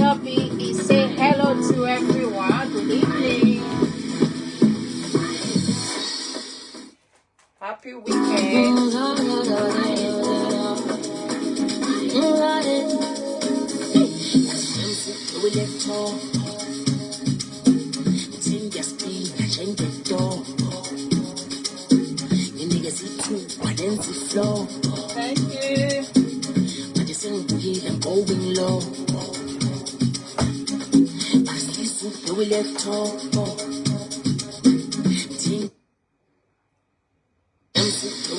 Lobby is say hello to everyone. Good evening. Happy weekend. Thank you. Going low. We left home.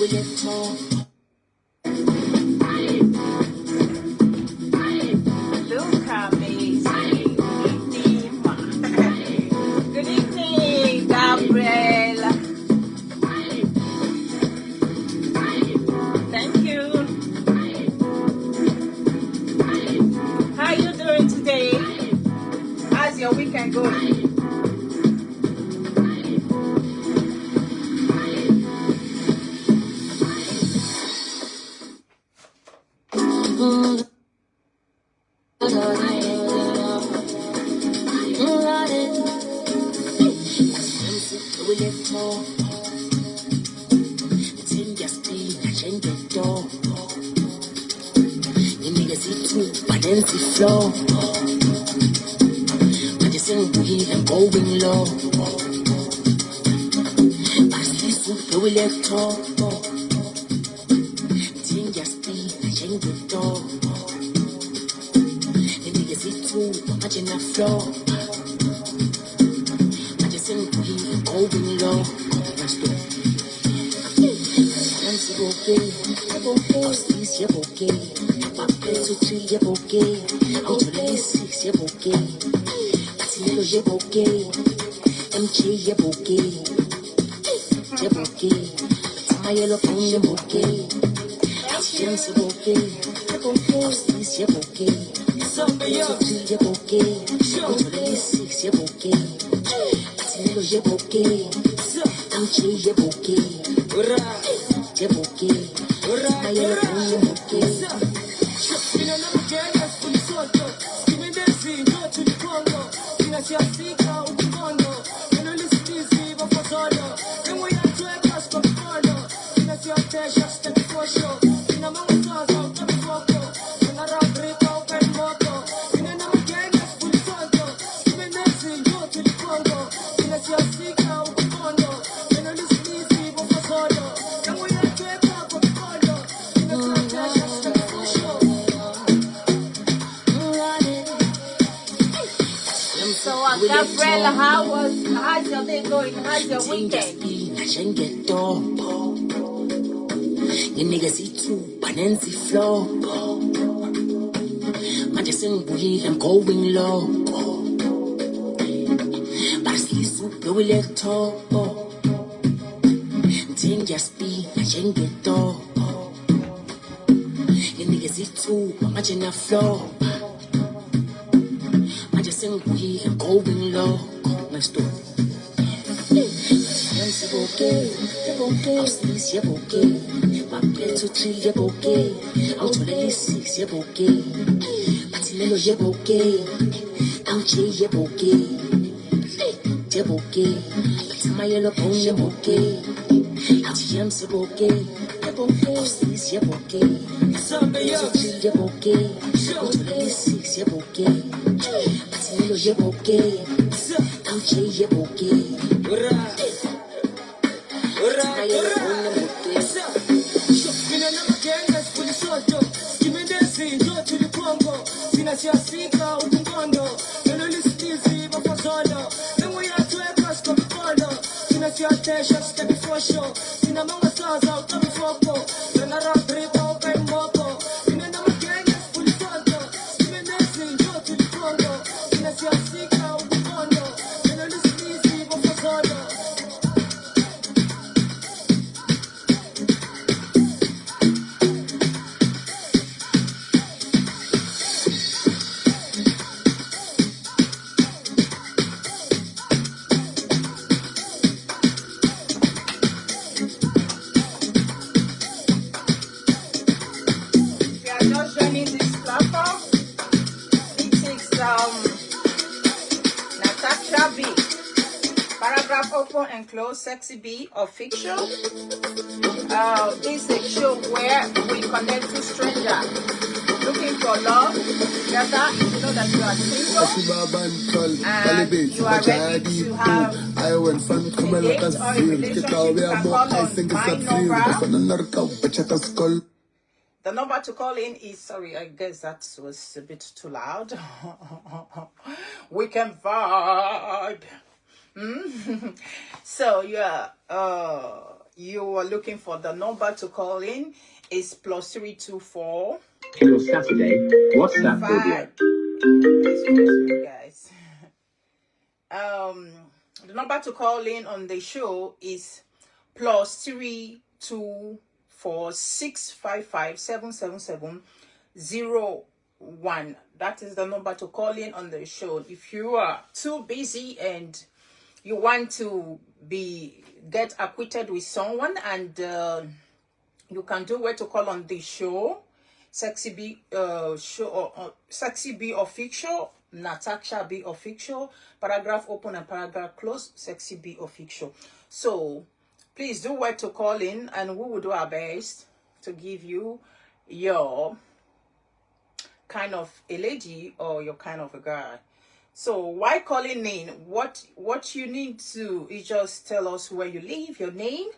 We left home. Look amazing. Good evening, Gabriel. Thank you. How you doing today? How's your weekend going? We left home. You niggas see too, but then see flow. I just ain't weed, I'm going low. I listen to we left home. Ting just be, I ain't the door. You niggas see too, but then I flow. I just ain't weed, I'm going low. Let's go. I'm okay. I'm okay. I'm to 3, you're okay. I'm to 6, you're okay. Atilo, you're okay. MJ, you're okay. You're okay. My yellow phone, you're okay. James, you're okay. Steve, you're okay. I'm to 3, you're okay. I'm to 6, you're okay. Atilo, you're okay. MJ, you're okay. You're okay. My yellow phone, you're okay. Gabriella, how's your day going? How's your weekend? You niggas see too, but then see flow. Man, just ain't weed, I'm going low. But I see super, we let talk. Ting just be, I ain't get door. You niggas see too, but I'm not flow. Man, just ain't weed, I'm going low. Let's do it. You're okay. I'm still, you're okay. My play to 3, you're okay. I'm to 6, you're okay. Patinello, you're okay. I'm J, you're okay. You're okay. My yellow phone, you're okay. James, you're okay. I'm still, you're okay. I'm to 3, you're okay. I'm to 6, you're okay. Patinello, you're okay. I'm J, you're okay. Natasha B. Paragraph open and close. Sexy B official. This is a show where we connect to strangers looking for love together. If you know that you are single and you are ready to have a date or a relationship, you can call on my number. The number to call in is, sorry, I guess that was a bit too loud. We can vibe. So yeah, you are looking for the number to call in is +324. Your Saturday WhatsApp audio. Guys. The number to call in on the show is +324-655-777-01. That is the number to call in on the show. If you are too busy and you want to get acquainted with someone, and you can do where to call on the show. Sexy B Sexy B official, Natasha B official, paragraph open and paragraph close, Sexy B official. So please do where to call in, and we will do our best to give you your kind of a lady or your kind of a guy. So why calling in? What you need to is just tell us where you live, your name,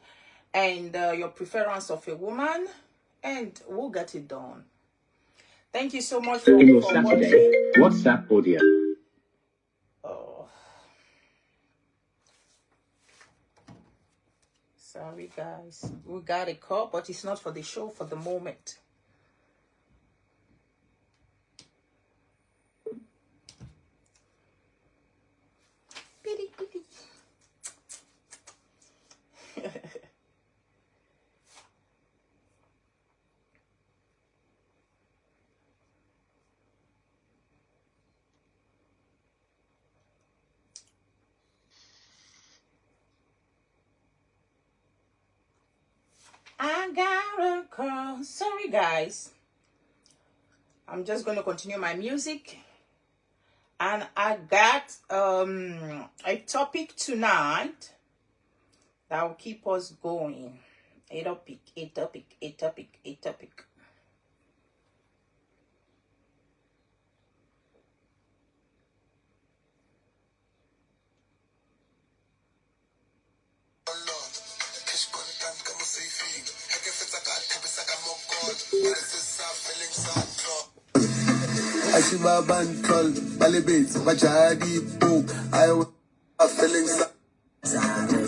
and your preference of a woman, and we'll get it done. Thank you so much for Your watching. Saturday WhatsApp audio. Oh, sorry guys, we got a call, but it's not for the show for the moment. I got a call. Sorry guys, I'm just going to continue my music, and I got a topic tonight that will keep us going. A topic. Ashiba Bantol, Balibit, Bajadi, Boo, I was feeling sad.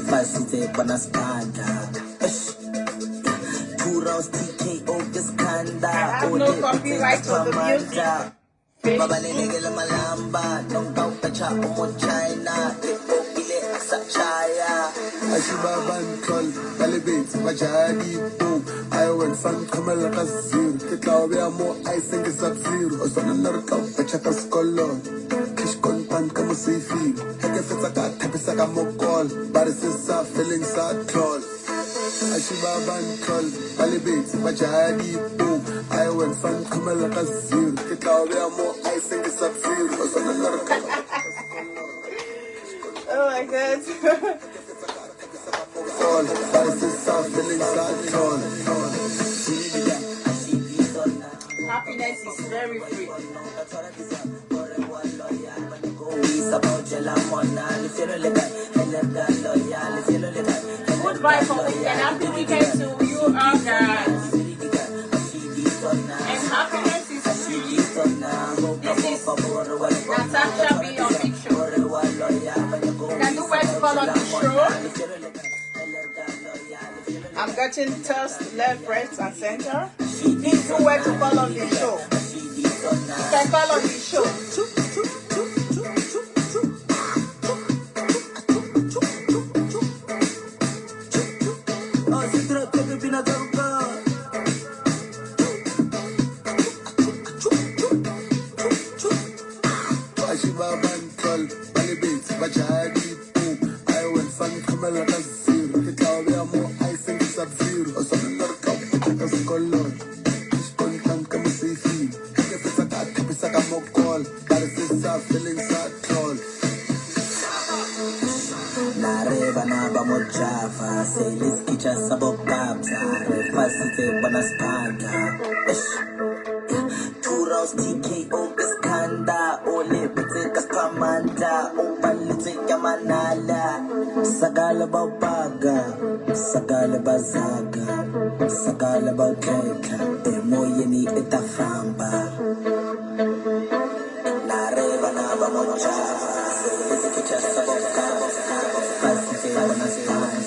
Fascite Panaspada, 2 rounds TKO Discanda, I have no copyright on the music. Babalegela Malamba, no Pacha, Omo China, Ile Sachaya. Ashiba Bantol, Balibit, Bajadi, Boo, I went from Kamala Kazir, Kitawia more, I think it's up zero, or some another cup, Pachaka Scholar. Kishkon Pan Kamusifi, Hekefetaka, Tepisaka Mokol, Barisisa, feeling sad troll. Ashiba Bantol, Balibit, Bajadi, Boo, I went from Kamala Kazir, Kitawia more, I think it's up zero, or some another cup. Oh my god. Happiness is very free. Goodbye for weekend. Happy weekend to you all guys. And happiness is free. This is Natasha B official. Can you wait to call on the show? I'm getting tossed left, right, and center. Please know where to call on the show. You can call on the show. feeling so cold. Nareba na ba mo Java, say let's get us about babza, refasite banaspanda. 2 rounds TKO Iskanda, ole bitse kaskamanda, opalitse yamanala. Sagala babaga, sagala bazaga, sagala bageka, emoyeni itafamba. Nareba na ba mo Java, say let's get us about babza, refasite banaspanda.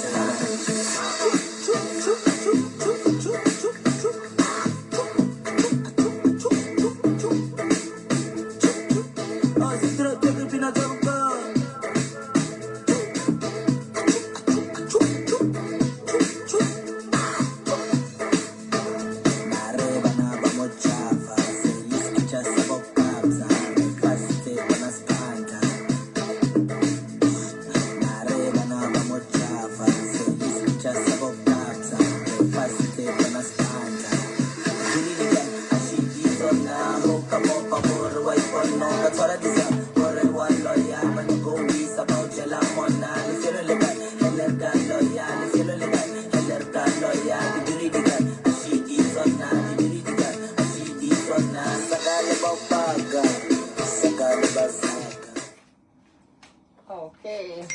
Okay.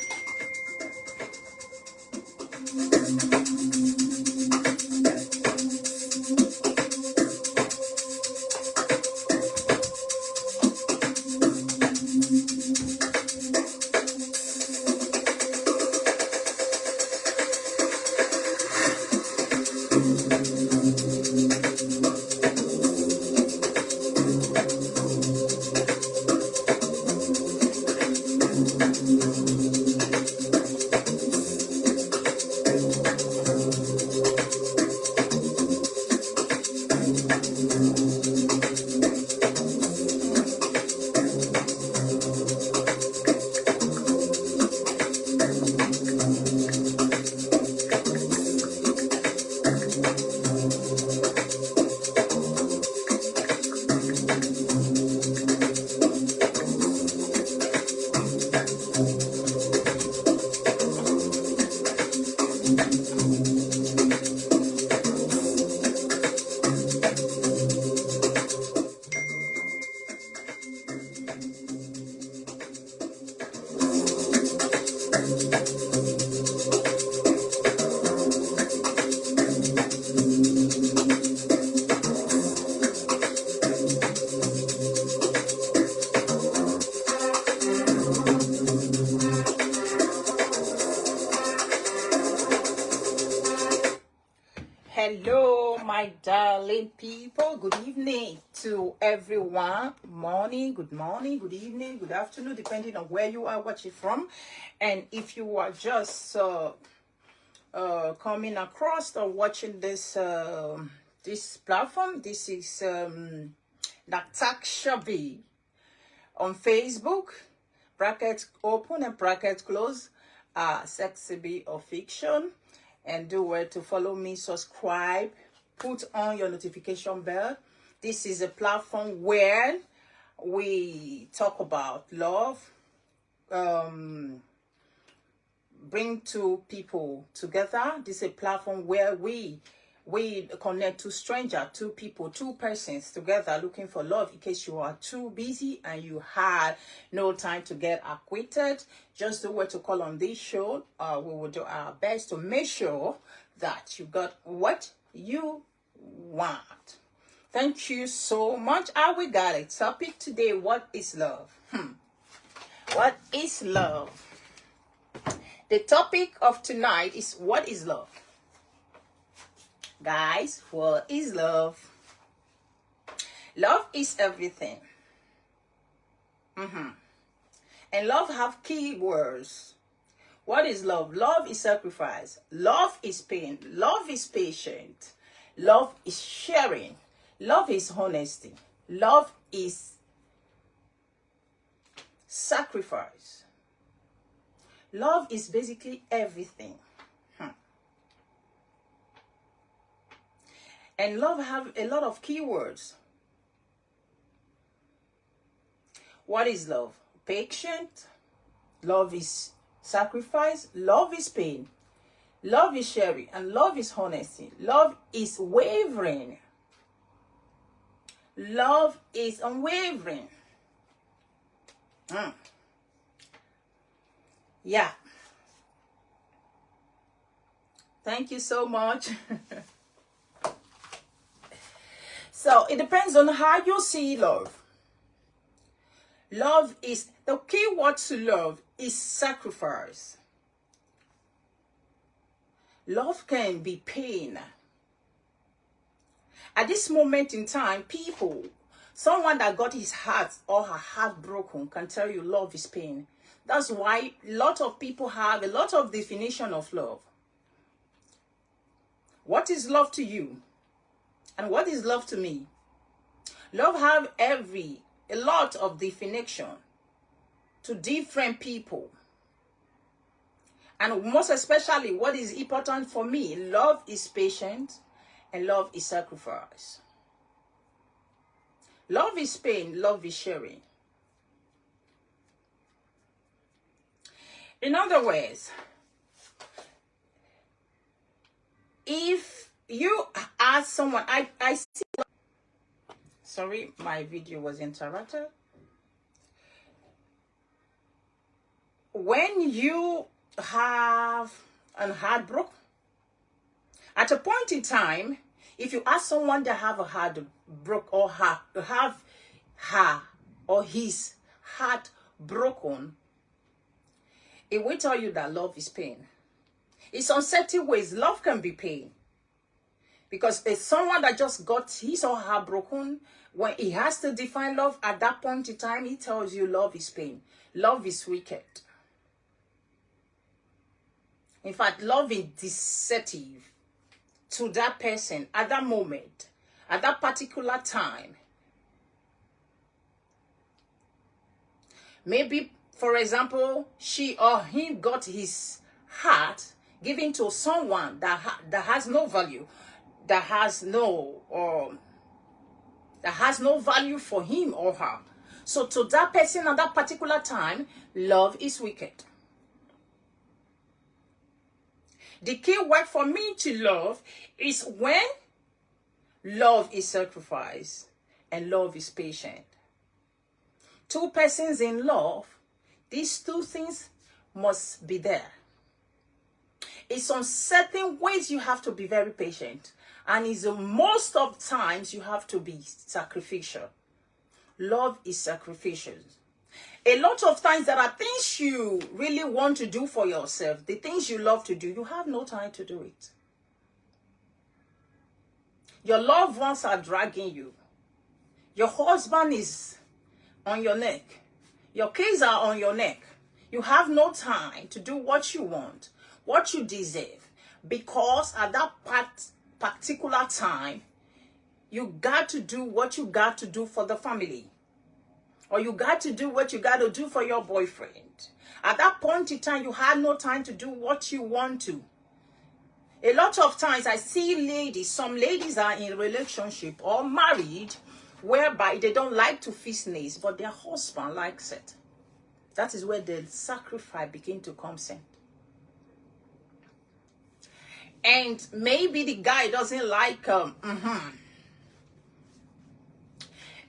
Hello, my darling people. Good evening to everyone. Morning, good evening, good afternoon, depending on where you are watching from. And if you are just coming across or watching this this platform, this is Natak Shabi on Facebook, brackets open and brackets close, Sexy Bee of Fiction. And do well to follow me, subscribe, put on your notification bell. This is a platform where we talk about love, bring two people together. This is a platform where we connect two strangers, two people, two persons together looking for love. In case you are too busy and you had no time to get acquainted, just do what to call on this show. We will do our best to make sure that you got what you want. Thank you so much. We got a topic today. What is love? What is love? The topic of tonight is what is love? Guys, what is love? Love is everything. And love have key words. What is love? Love is sacrifice. Love is pain. Love is patient. Love is sharing. Love is honesty. Love is sacrifice. Love is basically everything. And love have a lot of keywords. What is love? Patient. Love is sacrifice. Love is pain. Love is sharing. And love is honesty. Love is wavering. Love is unwavering. Yeah. Thank you so much. So it depends on how you see love. Love is, the key word to love is sacrifice. Love can be pain. At this moment in time, someone that got his heart or her heart broken can tell you love is pain. That's why a lot of people have a lot of definition of love. What is love to you? And what is love to me? Love have a lot of definition to different people. And most especially, what is important for me, love is patient and love is sacrifice. Love is pain, love is sharing. In other words, if you ask someone, I see, sorry, my video was interrupted. When you have a heartbreak, at a point in time, if you ask someone that have a heartbreak or have her or his heart broken, it will tell you that love is pain. In some certain ways, love can be pain. Because it's someone that just got his or her broken, when he has to define love at that point in time, he tells you love is pain. Love is wicked. In fact, love is deceptive to that person at that moment, at that particular time. Maybe, for example, she or he got his heart given to someone that has no value, that has no value for him or her. So to that person at that particular time, love is wicked. The key word for me to love is when love is sacrifice and love is patient. Two persons in love, these two things must be there. In some certain ways you have to be very patient, and is most of times you have to be sacrificial. Love is sacrificial. A lot of times there are things you really want to do for yourself, the things you love to do, you have no time to do it. Your loved ones are dragging you. Your husband is on your neck. Your kids are on your neck. You have no time to do what you want, what you deserve, because at that particular time, you got to do what you got to do for the family. Or you got to do what you got to do for your boyfriend. At that point in time, you had no time to do what you want to. A lot of times I see ladies, some ladies are in a relationship or married, whereby they don't like to fix nails, but their husband likes it. That is where the sacrifice begin to come in. And maybe the guy doesn't like,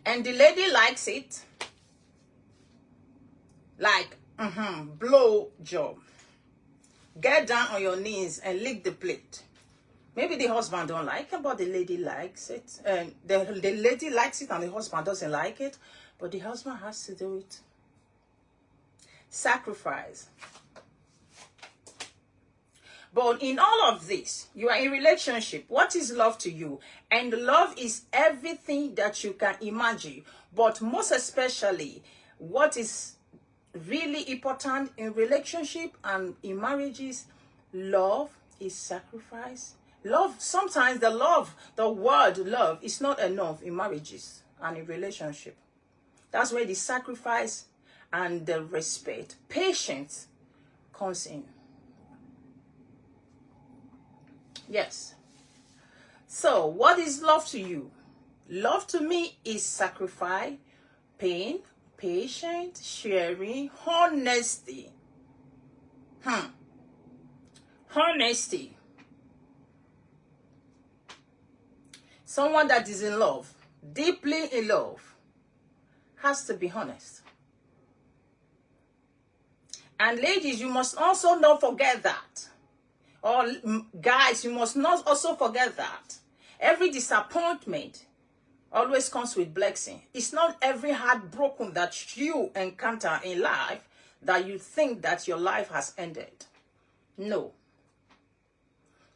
and the lady likes it. Like, blow job. Get down on your knees and lick the plate. Maybe the husband don't like it, but the lady likes it. And the lady likes it and the husband doesn't like it, but the husband has to do it. Sacrifice. But in all of this, you are in a relationship. What is love to you? And love is everything that you can imagine. But most especially, what is really important in relationship and in marriages, love is sacrifice. Love, sometimes the word love is not enough in marriages and in relationship. That's where the sacrifice and the respect, patience comes in. Yes. So, what is love to you? Love to me is sacrifice, pain, patient, sharing, honesty. Honesty. Someone that is in love, deeply in love, has to be honest. And ladies, you must also not forget that. Or guys, you must not also forget that. Every disappointment always comes with blessing. It's not every heartbroken that you encounter in life that you think that your life has ended. No.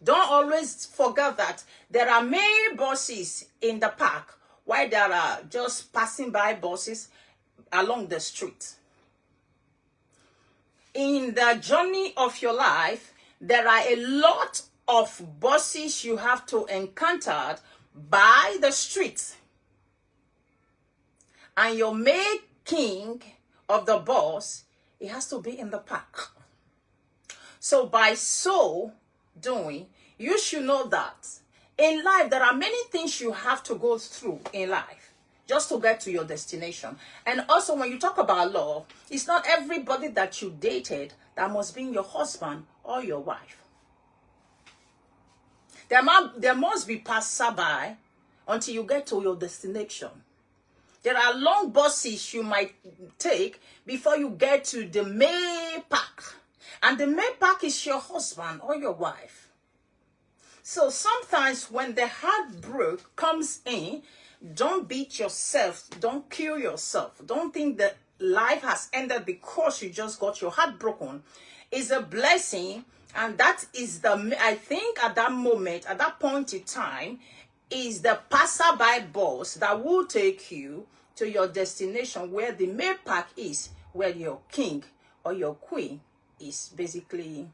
Don't always forget that there are many buses in the park while there are just passing by buses along the street. In the journey of your life, there are a lot of buses you have to encounter by the street. And your main king of the bus, it has to be in the park. So by so doing, you should know that in life, there are many things you have to go through in life just to get to your destination. And also, when you talk about love, it's not everybody that you dated that must be your husband or your wife. There must be passerby until you get to your destination. There are long buses you might take before you get to the main park. And the main park is your husband or your wife. So sometimes when the heartbreak comes in, don't beat yourself. Don't kill yourself. Don't think that life has ended because you just got your heart broken. It's a blessing. And that is I think at that moment, at that point in time, is the passerby bus that will take you to your destination where the main park is, where your king or your queen is basically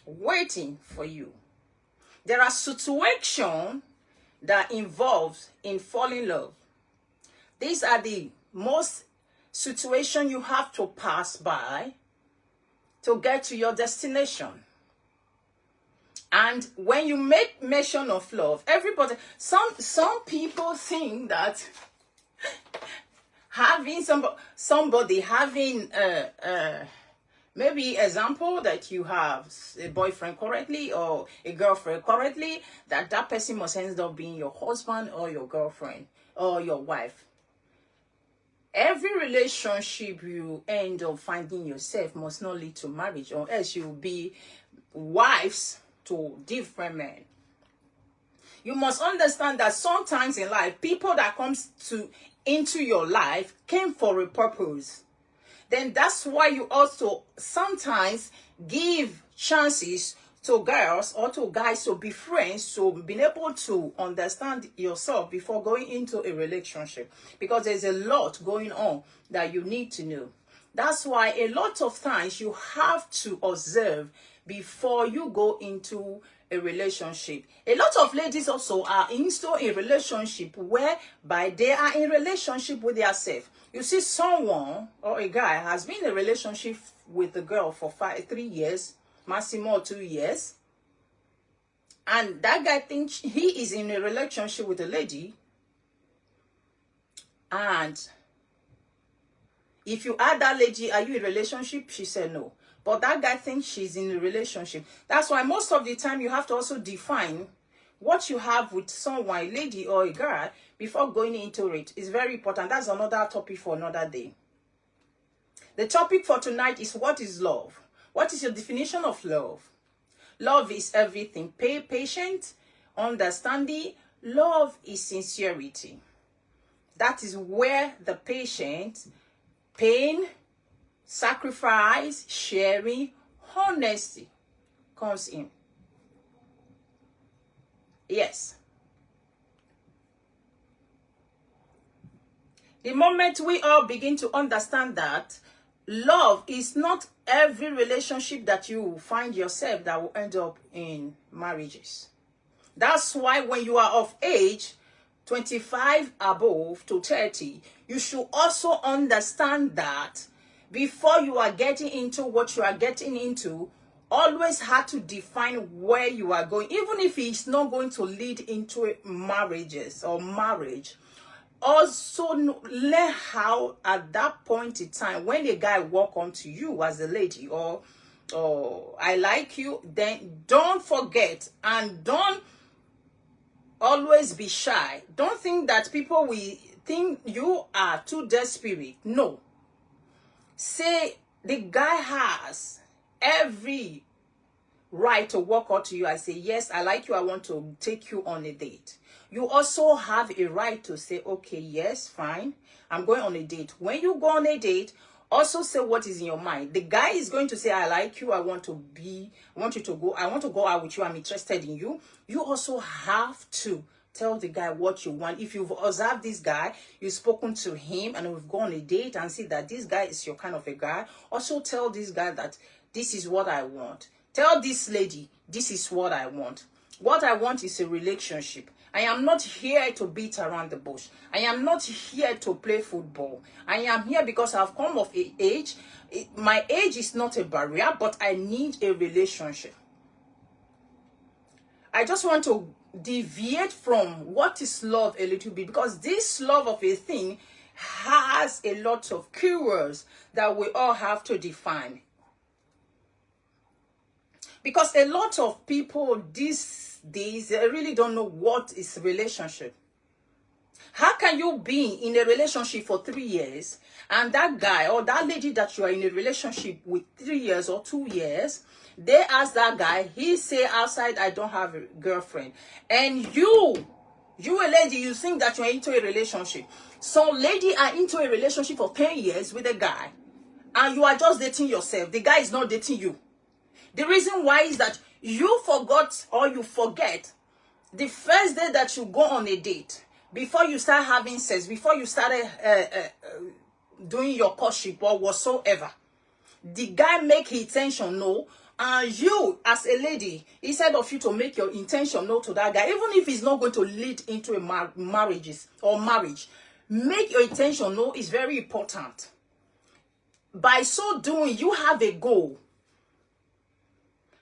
waiting for you. There are situations that involves in falling in love. These are the most situations you have to pass by to get to your destination. And when you make mention of love, everybody, some people think that having somebody having maybe example that you have a boyfriend currently or a girlfriend currently, that person must end up being your husband or your girlfriend or your wife. Every relationship you end up finding yourself must not lead to marriage, or else you'll be wives to different men. You must understand that sometimes in life, people that comes into your life came for a purpose. Then that's why you also sometimes give chances to girls or to guys to be friends, to be able to understand yourself before going into a relationship, because there's a lot going on that you need to know. That's why a lot of times you have to observe before you go into a relationship. A lot of ladies also are into a relationship whereby they are in relationship with themselves. You see, someone or a guy has been in a relationship with a girl for 3 years, maximum 2 years, and that guy thinks he is in a relationship with a lady, and if you ask that lady, are you in a relationship? She said no. But that guy thinks she's in a relationship. That's why most of the time you have to also define what you have with someone, a lady or a girl, before going into it. It's very important. That's another topic for another day. The topic for tonight is, what is love? What is your definition of love? Love is everything. Patient, understanding. Love is sincerity. That is where the patient, pain, sacrifice, sharing, honesty comes in. Yes. The moment we all begin to understand that love is not every relationship that you find yourself that will end up in marriages. That's why when you are of age, 25 above to 30, you should also understand that before you are getting into what you are getting into, always have to define where you are going, even if it's not going to lead into marriages or marriage. also learn how at that point in time when a guy walk onto you as a lady, or I like you, then don't forget and don't always be shy. Don't think that people will think you are too desperate. No. Say the guy has every right to walk up to you and say, yes, I like you, I want to take you on a date. You also have a right to say, okay, yes, fine, I'm going on a date. When you go on a date, also say what is in your mind. The guy is going to say, I like you, I want you to go, I want to go out with you, I'm interested in you. You also have to tell the guy what you want. If you've observed this guy, you've spoken to him, and we've gone on a date and see that this guy is your kind of a guy, also tell this guy that this is what I want. Tell this lady, this is what I want. What I want is a relationship. I am not here to beat around the bush. I am not here to play football. I am here because I've come of age. My age is not a barrier, but I need a relationship. I just want to deviate from what is love a little bit, because this love of a thing has a lot of keywords that we all have to define. Because a lot of people these days, they really don't know what is relationship. How can you be in a relationship for 3 years, and that guy or that lady that you are in a relationship with 3 years or 2 years, they ask that guy, he say outside, I don't have a girlfriend. And you a lady, you think that you're into a relationship. Some lady are into a relationship for 10 years with a guy, and you are just dating yourself. The guy is not dating you. The reason why is that you forgot or you forget the first day that you go on a date, before you start having sex, before you started doing your courtship or whatsoever. The guy make his intention no, and you as a lady, instead of you to make your intention no to that guy, even if it's not going to lead into a marriage, make your intention no is very important. By so doing, you have a goal.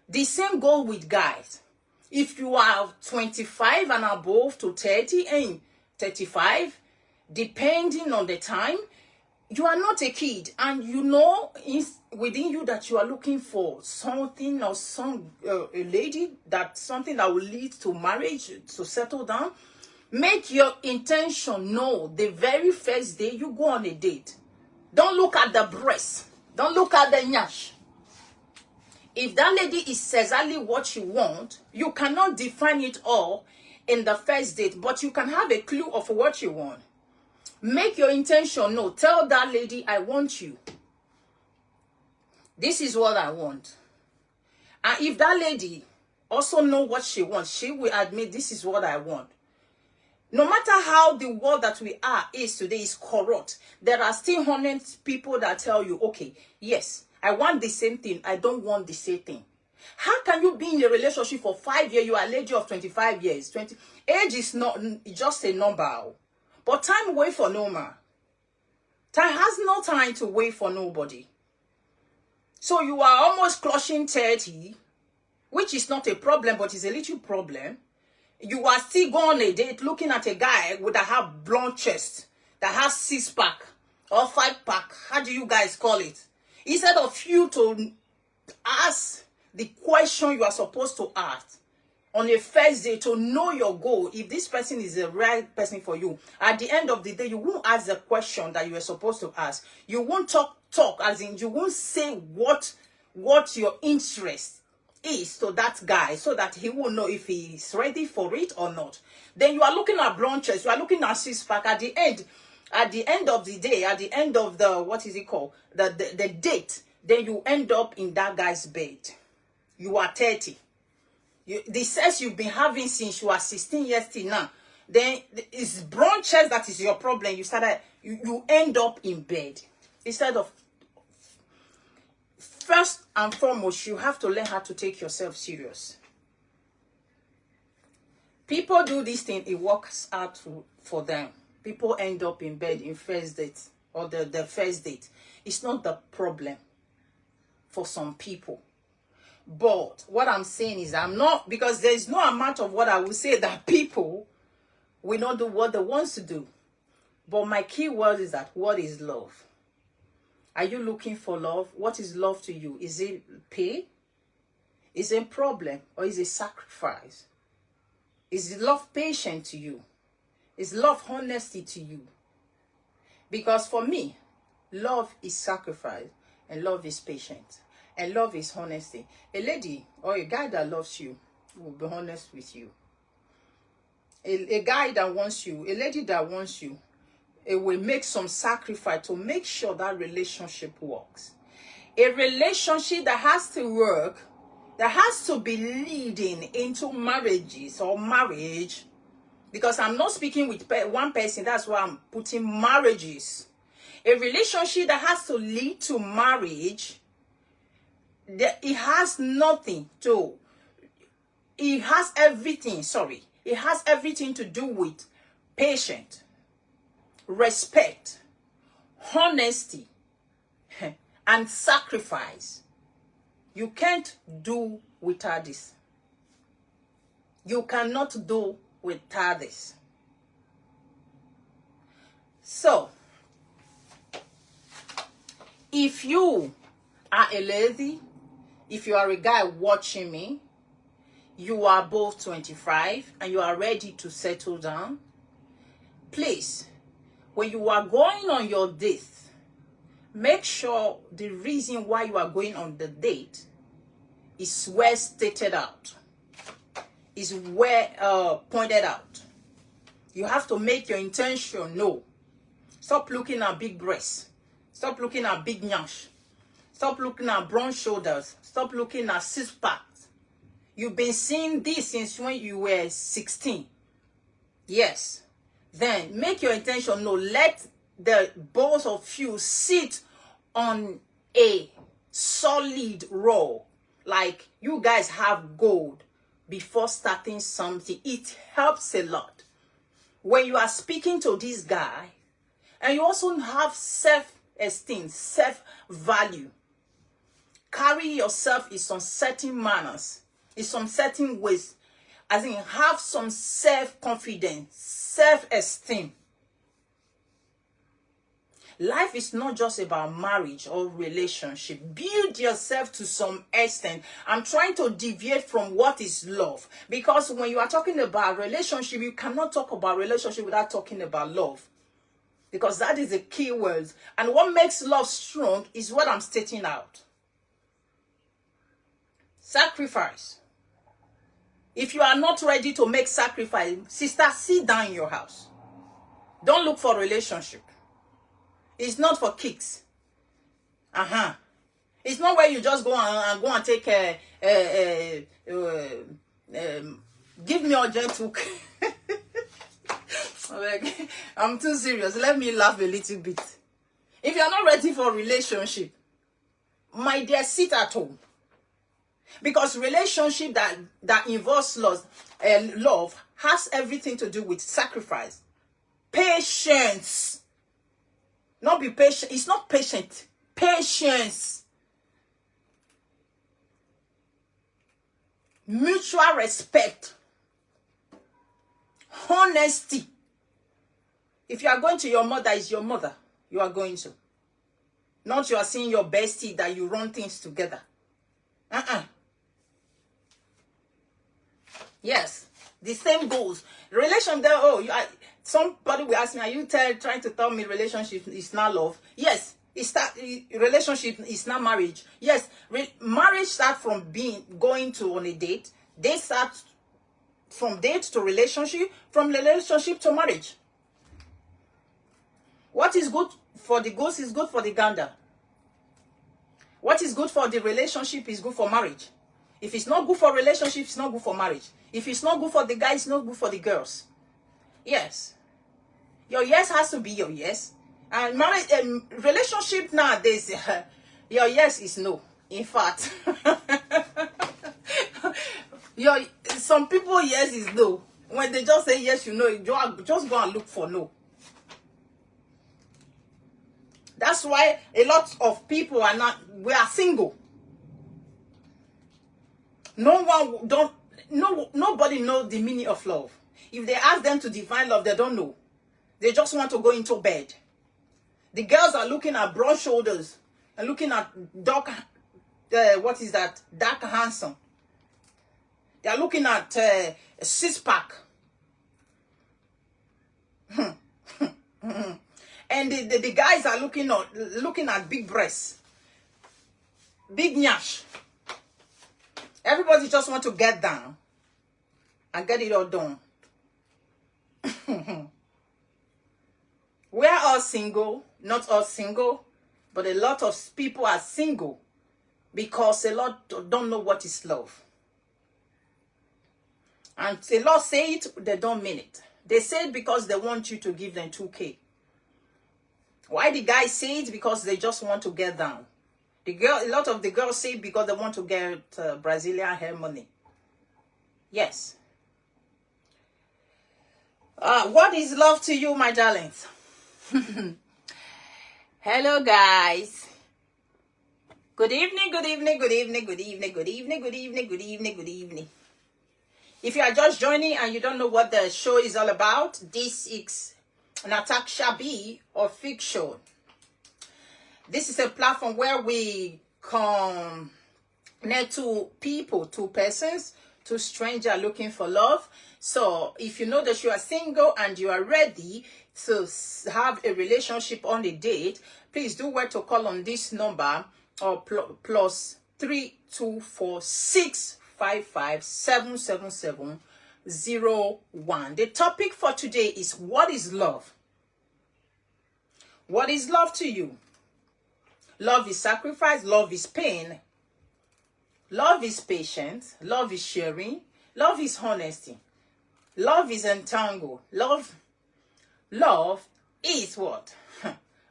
The same goal with guys. If you are 25 and above to 30 and 35, depending on the time, you are not a kid, and you know within you that you are looking for something or a lady, that something that will lead to marriage, to settle down. Make your intention know the very first day you go on a date. Don't look at the breast. Don't look at the nyash. If that lady is exactly what you want, you cannot define it all in the first date, but you can have a clue of what you want. Make your intention known. Tell that lady, I want you. This is what I want. And if that lady also know what she wants, she will admit, this is what I want. No matter how the world that we are is today is corrupt, there are still honest people that tell you, okay, yes, I want the same thing, I don't want the same thing. How can you be in a relationship for 5 years? You are a lady of 25 years. Age is not just a number. But time wait for no man. Time has no time to wait for nobody. So you are almost clutching 30, which is not a problem, but is a little problem. You are still going on a date looking at a guy with a blonde chest, that has 6-pack or 5-pack. How do you guys call it? Instead of you to ask the question you are supposed to ask on a first day to know your goal, if this person is the right person for you, at the end of the day, you won't ask the question that you were supposed to ask. You won't talk as in you won't say what your interest is to that guy, so that he will know if he is ready for it or not. Then you are looking at blonde chest, you are looking at 6-pack. At the end of the day, at the end of the, what is it called, the date, then you end up in that guy's bed. You are 30. The sex you've been having since you are 16 years till now, then it's blonde chest that is your problem. You end up in bed. Instead of, first and foremost, you have to learn how to take yourself serious. People do this thing, it works out for them. People end up in bed in first date or the first date. It's not the problem for some people. But what I'm saying is because there's no amount of what I will say that people will not do what they want to do. But my key word is that, what is love? Are you looking for love? What is love to you? Is it pain? Is it a problem? Or is it sacrifice? Is love patient to you? Is love honesty to you? Because for me, love is sacrifice and love is patient and love is honesty. A lady or a guy that loves you will be honest with you. A guy that wants you, a lady that wants you, it will make some sacrifice to make sure that relationship works. A relationship that has to work, that has to be leading into marriages or marriage, because I'm not speaking with one person, that's why I'm putting marriages. A relationship that has to lead to marriage, it has nothing to, it has everything, it has everything to do with patience, respect, honesty, and sacrifice. You can't do without this. You cannot do without this. So, if you are a lady, if you are a guy watching me, you are both 25 and you are ready to settle down, please, when you are going on your date, make sure the reason why you are going on the date is well stated out, is well pointed out. You have to make your intention known. Stop looking at big breasts. Stop looking at big nyash. Stop looking at broad shoulders. Stop looking at six packs. You've been seeing this since when you were 16. Yes. Then make your intention known. Let the both of you sit on a solid roll. Like you guys have gold before starting something. It helps a lot. When you are speaking to this guy, and you also have self-esteem, self-value, carry yourself in some certain manners, in some certain ways, as in have some self-confidence, self-esteem. Life is not just about marriage or relationship. Build yourself to some extent. I'm trying to deviate from what is love. Because when you are talking about relationship, you cannot talk about relationship without talking about love. Because that is the key word. And what makes love strong is what I'm stating out. Sacrifice. If you are not ready to make sacrifice, sister, sit down in your house. Don't look for relationship. It's not for kicks. It's not where you just go and take give me urgent hook. I'm too serious. Let me laugh a little bit. If you're not ready for a relationship, my dear, sit at home. Because relationship that involves love has everything to do with sacrifice. Patience. Not be patient. It's not patient. Patience. Mutual respect. Honesty. If you are going to your mother, it's your mother you are going to. Not you are seeing your bestie that you run things together. Yes. The same goes. Relation there, somebody will ask me, are you trying to tell me relationship is not love? Yes. Relationship is not marriage. Yes. Marriage starts from going to on a date. They start from date to relationship, from relationship to marriage. What is good for the goose is good for the gander. What is good for the relationship is good for marriage. If it's not good for relationship, it's not good for marriage. If it's not good for the guys, it's not good for the girls. Yes. Your yes has to be your yes. And marriage, relationship nowadays, your yes is no. In fact, some people yes is no. When they just say yes, you know, just go and look for no. That's why a lot of people we are single. Nobody knows the meaning of love. If they ask them to define love, they don't know. They just want to go into bed. The girls are looking at broad shoulders and looking at dark, what is that? Dark handsome. They are looking at a six-pack. And the guys are looking at big breasts, big nyash. Everybody just want to get down and get it all done. We're all single, not all single, but a lot of people are single because a lot don't know what is love. And a lot say it, they don't mean it. They say it because they want you to give them 2K. Why the guys say it? Because they just want to get down. A lot of the girls say it because they want to get Brazilian hair money. Yes. What is love to you, my darlings? Hello, guys. Good evening, good evening, good evening, good evening, good evening, good evening, good evening, good evening. If you are just joining and you don't know what the show is all about, this is an attack shabby or fiction. This is a platform where we connect to people, two persons, two strangers looking for love. So if you know that you are single and you are ready to have a relationship on a date, please do wait to call on this number or plus 324-655-77701. The topic for today is, what is love? What is love to you? Love is sacrifice. Love is pain. Love is patience. Love is sharing. Love is honesty. Love is entangled. Love is what?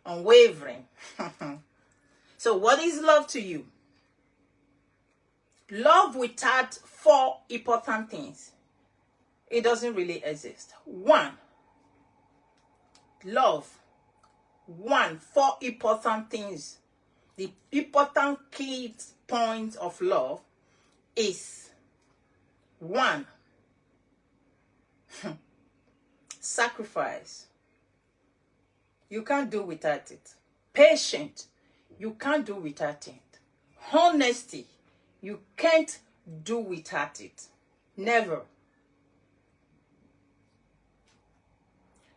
Unwavering. So what is love to you? Love without 4 important things, it doesn't really exist. 1, love. 4 important things. The important key point of love is 1, sacrifice. You can't do without it. Patient. You can't do without it. Honesty. You can't do without it. Never.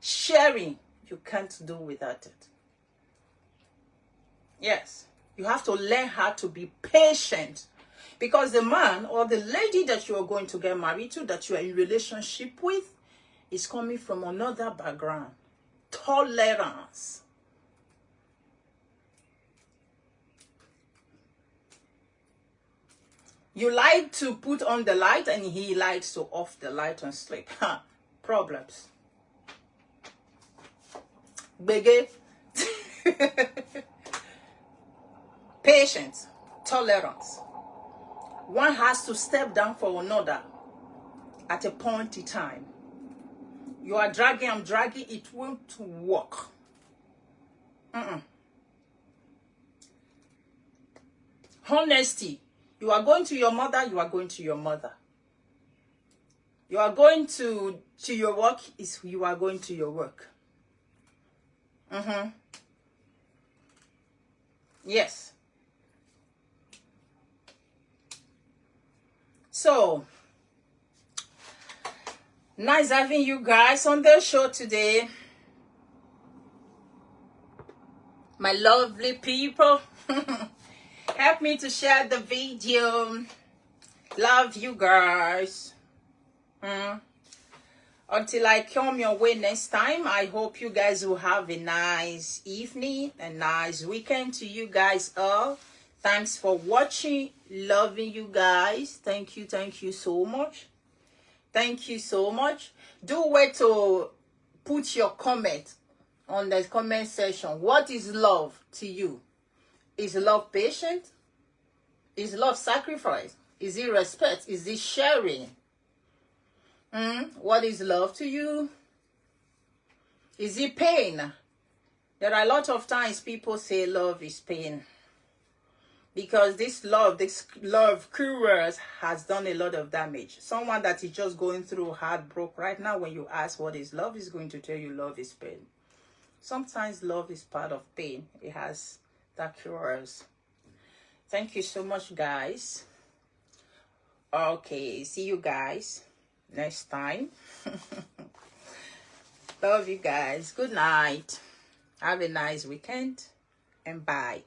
Sharing. You can't do without it. Yes. You have to learn how to be patient. Because the man or the lady that you are going to get married to, that you are in relationship with, is coming from another background. Tolerance. You like to put on the light and he likes to off the light and sleep. Problems. Bege. Patience. Tolerance. One has to step down for another at a point in time. You are dragging, I'm dragging, it won't work. Honesty. You are going to your mother, you are going to your mother. You are going to your work, you are going to your work. Yes. So, nice having you guys on the show today. My lovely people. Help me to share the video. Love you guys. Until I come your way next time, I hope you guys will have a nice evening, a nice weekend to you guys all. Thanks for watching. Loving you guys. Thank you so much. Thank you so much. Do wait to put your comment on the comment section. What is love to you? Is love patient? Is love sacrifice? Is it respect? Is it sharing? What is love to you? Is it pain? There are a lot of times people say love is pain. because this love cruelness has done a lot of damage. Someone that is just going through heartbreak right now, when you ask what is love, is going to tell you love is pain. Sometimes love is part of pain. It has that cures. Thank you so much, guys. Okay, see you guys next time. Love you guys. Good night. Have a nice weekend and bye.